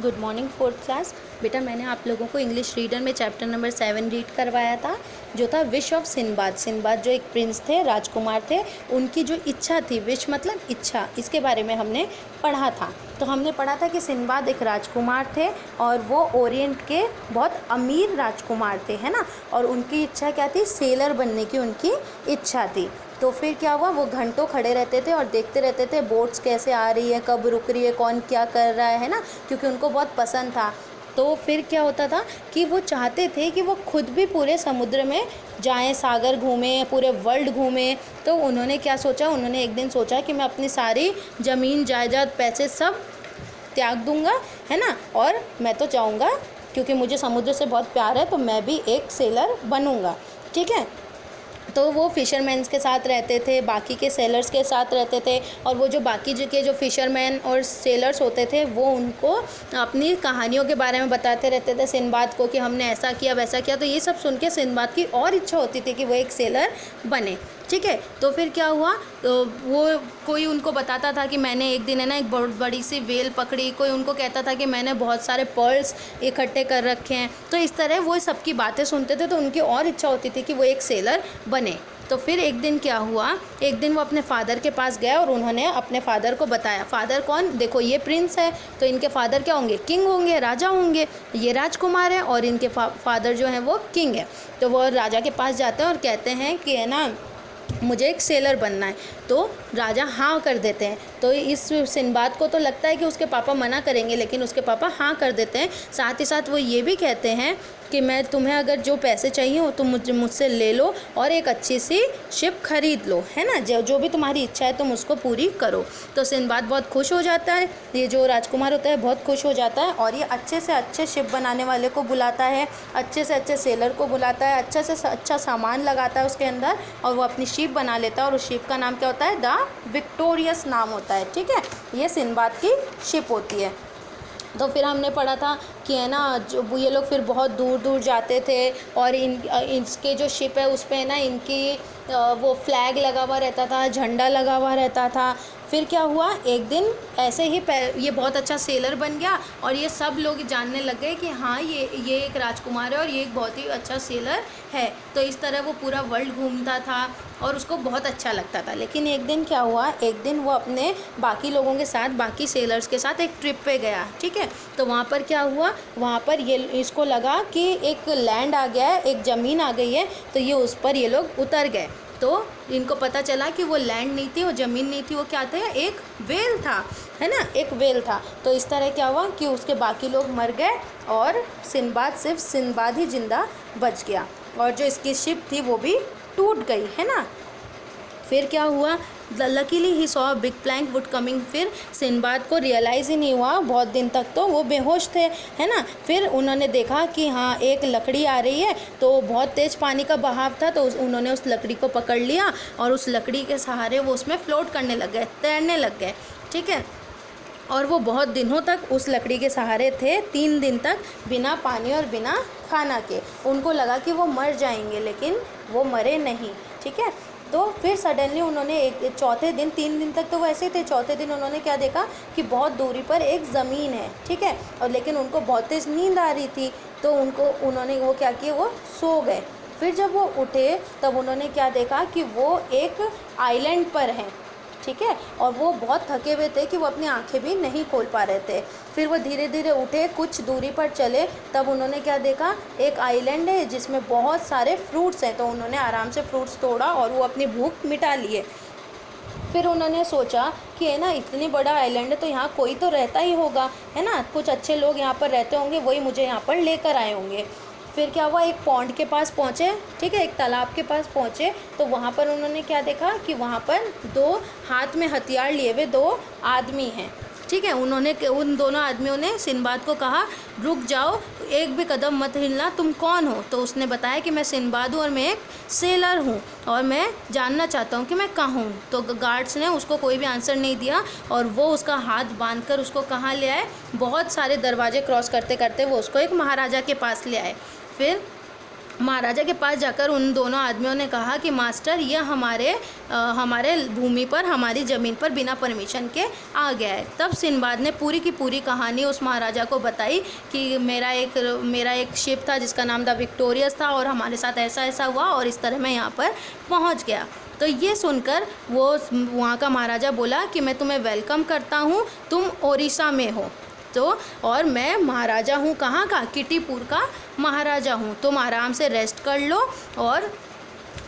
Good morning fourth class. बेटा मैंने आप लोगों को इंग्लिश रीडर में चैप्टर नंबर 7 रीड करवाया था, जो था विश ऑफ सिंबाद। सिंबाद जो एक प्रिंस थे, राजकुमार थे, उनकी जो इच्छा थी, विश मतलब इच्छा, इसके बारे में हमने पढ़ा था। तो हमने पढ़ा था कि सिंबाद एक राजकुमार थे और वो ओरिएंट के बहुत अमीर राजकुमार थे, है ना। और उनकी इच्छा क्या थी? सेलर बनने की उनकी इच्छा थी। तो फिर क्या हुआ, वो घंटों खड़े रहते थे और देखते रहते थे बोट्स कैसे आ रही है, कब रुक रही है, कौन क्या कर रहा है ना, क्योंकि उनको बहुत पसंद था। तो फिर क्या होता था कि वो चाहते थे कि वो खुद भी पूरे समुद्र में जाएं, सागर घूमें, पूरे वर्ल्ड घूमें। तो उन्होंने क्या सोचा, उन्होंने एक दिन सोचा कि मैं अपनी सारी ज़मीन जायदाद पैसे सब त्याग दूंगा, है ना, और मैं तो चाहूँगा क्योंकि मुझे समुद्र से बहुत प्यार है, तो मैं भी एक सेलर बनूँगा। ठीक है। तो वो फ़िशरमैन्स के साथ रहते थे, बाकी के सेलर्स के साथ रहते थे, और वो जो बाकी के जो फ़िशरमैन और सेलर्स होते थे वो उनको अपनी कहानियों के बारे में बताते रहते थे सिंबाद को कि हमने ऐसा किया वैसा किया। तो ये सब सुन के सिंबाद की और इच्छा होती थी कि वो एक सेलर बने। ठीक है। तो फिर क्या हुआ, तो वो कोई उनको बताता था कि मैंने एक दिन है ना एक बहुत बड़ी सी वेल पकड़ी, कोई उनको कहता था कि मैंने बहुत सारे पर्ल्स इकट्ठे कर रखे हैं। तो इस तरह वो सबकी बातें सुनते थे, तो उनकी और इच्छा होती थी कि वो एक सेलर बने। तो फिर एक दिन क्या हुआ, एक दिन वो अपने फ़ादर के पास गया और उन्होंने अपने फ़ादर को बताया। फ़ादर कौन? देखो ये प्रिंस है, तो इनके फ़ादर क्या होंगे? किंग होंगे, राजा होंगे। ये राजकुमार है और इनके फ़ादर जो हैं वो किंग है। तो वो राजा के पास जाते हैं और कहते हैं कि है ना मुझे एक सेलर बनना है। तो राजा हाँ कर देते हैं। तो इस सिंबाद को तो लगता है कि उसके पापा मना करेंगे, लेकिन उसके पापा हाँ कर देते हैं। साथ ही साथ वो ये भी कहते हैं कि मैं तुम्हें अगर जो पैसे चाहिए हो तुम मुझसे ले लो और एक अच्छी सी शिप खरीद लो, है ना, जो भी तुम्हारी इच्छा है तुम उसको पूरी करो। तो सिंबाद बहुत खुश हो जाता है, ये जो राजकुमार होता है बहुत खुश हो जाता है, और ये अच्छे से अच्छे शिप बनाने वाले को बुलाता है, अच्छे से अच्छे सेलर को बुलाता है, अच्छे से अच्छा सामान लगाता है उसके अंदर, और वो अपनी शिप बना लेता है। और उस शिप का नाम क्या होता है? द विक्टोरियस नाम होता है। ठीक है, ये सिंबाद की शिप होती है। तो फिर हमने पढ़ा था कि है ना जो ये लोग फिर बहुत दूर दूर जाते थे, और इसके जो शिप है उस पर है ना इनकी वो फ्लैग लगा हुआ रहता था, झंडा लगा हुआ रहता था। फिर क्या हुआ, एक दिन ऐसे ही ये बहुत अच्छा सेलर बन गया और ये सब लोग जानने लग गए कि हाँ ये एक राजकुमार है और ये एक बहुत ही अच्छा सेलर है। तो इस तरह वो पूरा वर्ल्ड घूमता था और उसको बहुत अच्छा लगता था। लेकिन एक दिन क्या हुआ, एक दिन वो अपने बाकी लोगों के साथ, बाकी सेलर्स के साथ एक ट्रिप पे गया। ठीक है। तो वहाँ पर क्या हुआ, वहाँ पर ये इसको लगा कि एक लैंड आ गया है, एक ज़मीन आ गई है, तो ये उस पर ये लोग उतर गए। तो इनको पता चला कि वो लैंड नहीं थी, वो ज़मीन नहीं थी, वो क्या था? एक वेल था, है ना, एक वेल था। तो इस तरह क्या हुआ कि उसके बाकी लोग मर गए और सिर्फ सिंबाद ही जिंदा बच गया, और जो इसकी शिप थी वो भी टूट गई, है ना। फिर क्या हुआ, लकीली ही saw big plank wood coming. फिर सिंबाद को रियलाइज़ ही नहीं हुआ बहुत दिन तक, तो वो बेहोश थे, है ना। फिर उन्होंने देखा कि हाँ एक लकड़ी आ रही है, तो बहुत तेज़ पानी का बहाव था, तो उन्होंने उस लकड़ी को पकड़ लिया और उस लकड़ी के सहारे वो उसमें फ्लोट करने लग गए, तैरने लग गए। ठीक है। और वो बहुत दिनों तक उस लकड़ी के सहारे थे, 3 दिन तक, बिना पानी और बिना खाना के। उनको लगा कि वो मर जाएंगे, लेकिन वो मरे नहीं। ठीक है। तो फिर सडनली उन्होंने एक चौथे दिन, 3 दिन तक तो वो ऐसे थे, चौथे दिन उन्होंने क्या देखा कि बहुत दूरी पर एक ज़मीन है। ठीक है। और लेकिन उनको बहुत तेज़ नींद आ रही थी, तो उन्होंने वो क्या किया, वो सो गए। फिर जब वो उठे तब उन्होंने क्या देखा कि वो एक आइलैंड पर हैं। ठीक है। और वो बहुत थके हुए थे कि वो अपनी आंखें भी नहीं खोल पा रहे थे। फिर वो धीरे धीरे उठे, कुछ दूरी पर चले, तब उन्होंने क्या देखा, एक आइलैंड है जिसमें बहुत सारे फ्रूट्स हैं। तो उन्होंने आराम से फ्रूट्स तोड़ा और वो अपनी भूख मिटा लिए। फिर उन्होंने सोचा कि है ना इतनी बड़ा आइलैंड है तो यहाँ कोई तो रहता ही होगा, है ना, कुछ अच्छे लोग यहाँ पर रहते होंगे, वही मुझे यहाँ पर लेकर आए होंगे। फिर क्या हुआ, एक पॉन्ड के पास पहुँचे। ठीक है, एक तालाब के पास पहुँचे, तो वहाँ पर उन्होंने क्या देखा कि वहाँ पर 2 हाथ में हथियार लिए हुए 2 आदमी हैं। ठीक है। उन दोनों आदमियों ने सिंबाद को कहा, रुक जाओ, एक भी कदम मत हिलना, तुम कौन हो? तो उसने बताया कि मैं सिंबाद हूँ और मैं एक सेलर हूँ और मैं जानना चाहता हूँ कि मैं कहाँ हूँ। तो गार्ड्स ने उसको कोई भी आंसर नहीं दिया और वो उसका हाथ बांधकर उसको कहाँ ले आए, बहुत सारे दरवाजे क्रॉस करते करते वो उसको एक महाराजा के पास ले आए। फिर महाराजा के पास जाकर उन दोनों आदमियों ने कहा कि मास्टर, यह हमारे भूमि पर, हमारी ज़मीन पर बिना परमिशन के आ गया है। तब सिंबाद ने पूरी की पूरी कहानी उस महाराजा को बताई कि मेरा एक शिप था जिसका नाम द विक्टोरियस था और हमारे साथ ऐसा ऐसा हुआ और इस तरह मैं यहाँ पर पहुँच गया। तो ये सुनकर वो वहाँ का महाराजा बोला कि मैं तुम्हें वेलकम करता हूँ, तुम ओडिशा में हो तो, और मैं महाराजा हूँ कहाँ का, किटीपुर का महाराजा हूँ। तुम आराम से रेस्ट कर लो और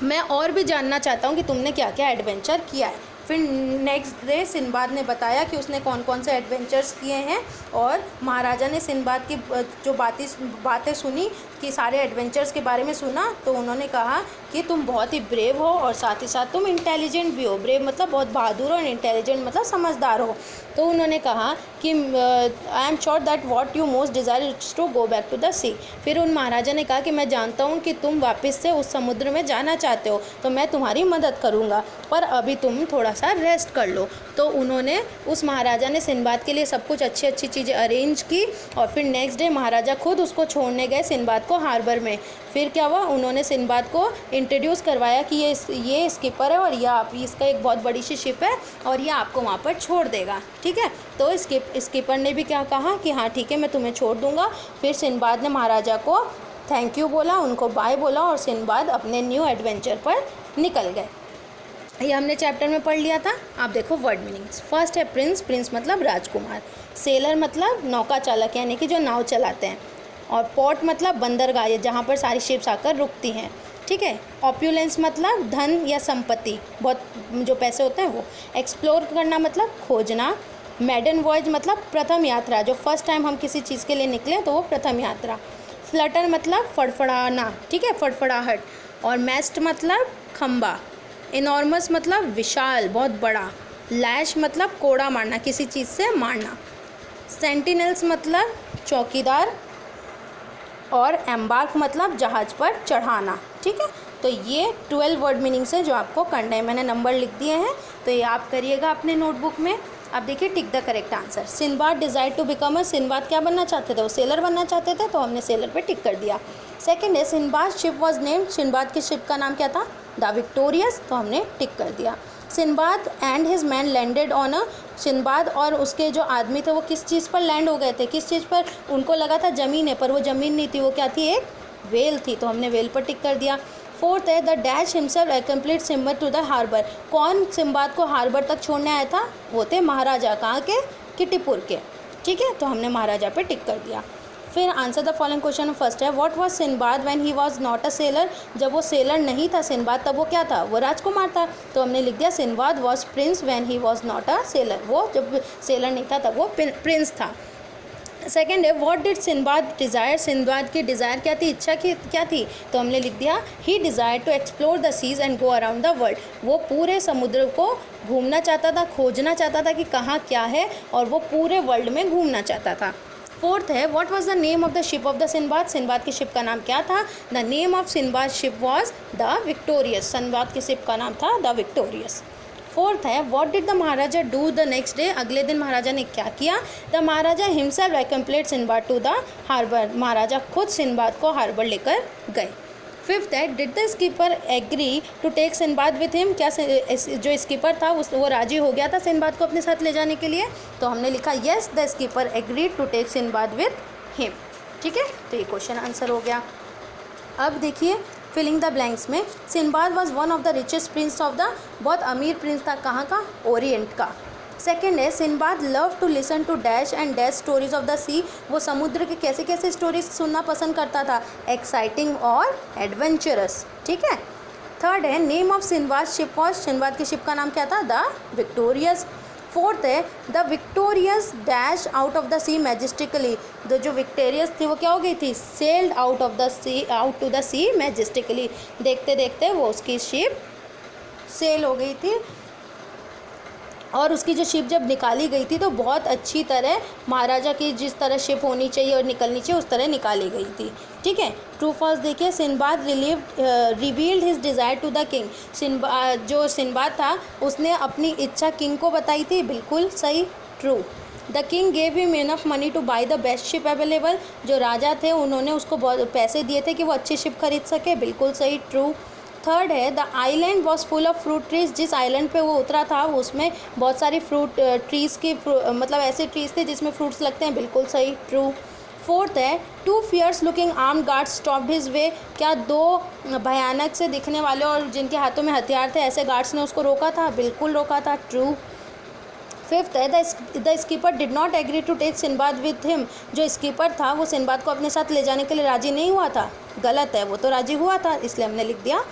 मैं और भी जानना चाहता हूँ कि तुमने क्या क्या एडवेंचर किया है। फिर नेक्स्ट डे सिंबाद ने बताया कि उसने कौन कौन से एडवेंचर्स किए हैं और महाराजा ने सिंबाद की जो बातें सुनी कि सारे एडवेंचर्स के बारे में सुना, तो उन्होंने कहा कि तुम बहुत ही ब्रेव हो और साथ ही साथ तुम इंटेलिजेंट भी हो। ब्रेव मतलब बहुत बहादुर और इंटेलिजेंट मतलब समझदार हो। तो उन्होंने कहा कि I am sure that what you most desire is to go back to the sea. फिर उन महाराजा ने कहा कि मैं जानता हूँ कि तुम वापस से उस समुद्र में जाना चाहते हो, तो मैं तुम्हारी मदद करूँगा, पर अभी तुम थोड़ा सा रेस्ट कर लो। तो उन्होंने, उस महाराजा ने सिंबाद के लिए सब कुछ अच्छी अच्छी चीज़ें अरेंज की और फिर नेक्स्ट डे महाराजा खुद उसको छोड़ने गए सिंबाद को हार्बर में। फिर क्या हुआ, उन्होंने सिंबाद को इंट्रोड्यूस करवाया कि ये स्कीपर है और इसका एक बहुत बड़ी सी शिप है और ये आपको वहाँ पर छोड़ देगा, ठीक है। तो स्कीपर ने भी क्या कहा कि हाँ ठीक है, मैं तुम्हें छोड़ दूँगा। फिर सिंबाद ने महाराजा को थैंक यू बोला, उनको बाय बोला और सिंबाद अपने न्यू एडवेंचर पर निकल गए। ये हमने चैप्टर में पढ़ लिया था। आप देखो वर्ड मीनिंग्स। फर्स्ट है प्रिंस, प्रिंस मतलब राजकुमार। सेलर मतलब नौका चालक यानी कि जो नाव चलाते हैं। और पोर्ट मतलब बंदरगाह जहाँ पर सारी शिप्स आकर रुकती हैं, ठीक है। ऑप्यूलेंस मतलब धन या संपत्ति, बहुत जो पैसे होते हैं वो। एक्सप्लोर करना मतलब खोजना। मैडन वॉयज मतलब प्रथम यात्रा, जो फर्स्ट टाइम हम किसी चीज़ के लिए निकले तो वो प्रथम यात्रा। फ्लटर मतलब फड़फड़ाना, ठीक है, फड़फड़ाहट। और मैस्ट मतलब खंबा। इनॉर्मस मतलब विशाल, बहुत बड़ा। लैश मतलब कोड़ा मारना, किसी चीज़ से मारना। सेंटिनल्स मतलब चौकीदार। और एम्बार्क मतलब जहाज़ पर चढ़ाना, ठीक है। तो ये 12 वर्ड मीनिंग्स हैं जो आपको करना है। मैंने नंबर लिख दिए हैं, तो ये आप करिएगा अपने नोटबुक में। अब देखिए tick the correct answer. Sinbad desire to become a, Sinbad क्या बनना चाहते थे, वो सेलर बनना चाहते थे, तो हमने सेलर पे टिक कर दिया। सेकंड है Sinbad ship was named, Sinbad की शिप का नाम क्या था, द विक्टोरियस, तो हमने टिक कर दिया। Sinbad and his man landed on a, Sinbad और उसके जो आदमी थे वो किस चीज़ पर लैंड हो गए थे, किस चीज़ पर, उनको लगा था ज़मीन है पर वो ज़मीन नहीं थी, वो क्या थी, एक वेल थी, तो हमने वेल पर टिक कर दिया। फोर्थ है the dash himself accompanied Sinbad to the harbour, कौन सिंबाद को हार्बर तक छोड़ने आया था, वो थे महाराजा, कहाँ के, किटीपुर के, ठीक है, तो हमने महाराजा पे टिक कर दिया। फिर answer the following question. First है what was Sinbad when he was not a sailor, जब वो सेलर नहीं था सिंबाद तब वो क्या था, वो राजकुमार था, तो हमने लिख दिया Sinbad was Prince when he was not a seller, वो जब सेलर नहीं था तब वो प्रिंस था। सेकेंड है what did Sinbad desire, Sinbad की डिज़ायर क्या थी, इच्छा की क्या थी, तो हमने लिख दिया he desire to explore the seas and go around the world, वो पूरे समुद्र को घूमना चाहता था, खोजना चाहता था कि कहाँ क्या है और वो पूरे वर्ल्ड में घूमना चाहता था। फोर्थ है what was the name of the ship of the Sinbad, Sinbad की शिप का नाम क्या था, the name of Sinbad ship was the Victorious, Sinbad की शिप का नाम था द विक्टोरियस। फोर्थ है what did the Maharaja do the next day, अगले दिन महाराजा ने क्या किया, the Maharaja himself accompanied Sinbad to the harbour, Maharaja खुद सिंबाद को हार्बर लेकर गए। फिफ्थ है did the skipper agree to take Sinbad with him, क्या जो स्कीपर था वो राजी हो गया था सिंबाद को अपने साथ ले जाने के लिए, तो हमने लिखा yes the skipper agree to take Sinbad with him, ठीक है, तो ये क्वेश्चन आंसर हो गया। अब देखिए फिलिंग द ब्लैंक्स में, Sinbad was one of the richest Prince of the, बहुत अमीर प्रिंस था, कहाँ का, ओरिएंट का। सेकेंड है Sinbad love to listen to dash and dash stories of the sea, वो समुद्र के कैसे कैसे स्टोरीज सुनना पसंद करता था, एक्साइटिंग और एडवेंचरस, ठीक है। थर्ड है name of Sinbad ship was, Sinbad की शिप का नाम क्या था, द विक्टोरियस। फोर्थ है the Victorious dash out of the sea majestically, जो विक्टोरियस थी वो क्या हो गई थी, sailed out of the sea, out to the sea majestically, देखते देखते वो उसकी शिप सेल हो गई थी और उसकी जो शिप जब निकाली गई थी तो बहुत अच्छी तरह महाराजा की जिस तरह शिप होनी चाहिए और निकलनी चाहिए उस तरह निकाली गई थी, ठीक है। ट्रू फॉल्स देखिए, Sinbad revealed his desire to the king, जो सिंबाद था उसने अपनी इच्छा किंग को बताई थी, बिल्कुल सही, true. The king gave him enough money two by the best ship available, जो राजा थे उन्होंने उसको बहुत पैसे दिए थे कि वो अच्छी शिप खरीद सके, बिल्कुल सही, ट्रू। थर्ड है the island was full of fruit trees, जिस आइलैंड पे वो उतरा था उसमें बहुत सारी फ्रूट ट्रीज़ की मतलब ऐसे ट्रीज़ थे जिसमें फ्रूट्स लगते हैं, बिल्कुल सही, ट्रू। फोर्थ है two fierce looking arm guards stopped his way, क्या दो भयानक से दिखने वाले और जिनके हाथों में हथियार थे ऐसे गार्ड्स ने उसको रोका था, बिल्कुल रोका था, ट्रू। फिफ्थ है the skipper did not agree to take Sinbad with him, जो स्कीपर था वो सिनबाद को अपने साथ ले जाने के लिए राज़ी नहीं हुआ था, गलत है, वो तो राज़ी हुआ था, इसलिए हमने लिख दिया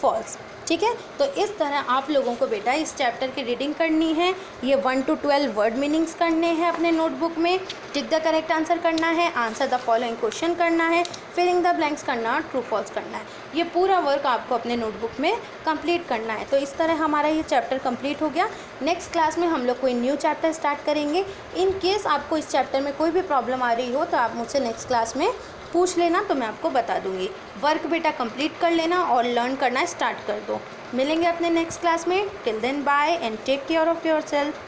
फॉल्स। ठीक है, तो इस तरह आप लोगों को बेटा इस चैप्टर की रीडिंग करनी है, ये 1 to 12 वर्ड मीनिंग्स करने हैं अपने नोटबुक में, टिक द करेक्ट आंसर करना है, आंसर द फॉलोइंग क्वेश्चन करना है, फिलिंग द ब्लैंक्स करना, ट्रू फॉल्स करना है। ये पूरा वर्क आपको अपने नोटबुक में कंप्लीट करना है। तो इस तरह हमारा ये चैप्टर कंप्लीट हो गया। नेक्स्ट क्लास में हम लोग कोई न्यू चैप्टर स्टार्ट करेंगे। इन केस आपको इस चैप्टर में कोई भी प्रॉब्लम आ रही हो तो आप मुझसे नेक्स्ट क्लास में पूछ लेना, तो मैं आपको बता दूंगी। वर्क बेटा कंप्लीट कर लेना और लर्न करना स्टार्ट कर दो। मिलेंगे अपने नेक्स्ट क्लास में। Till then bye and take care of yourself.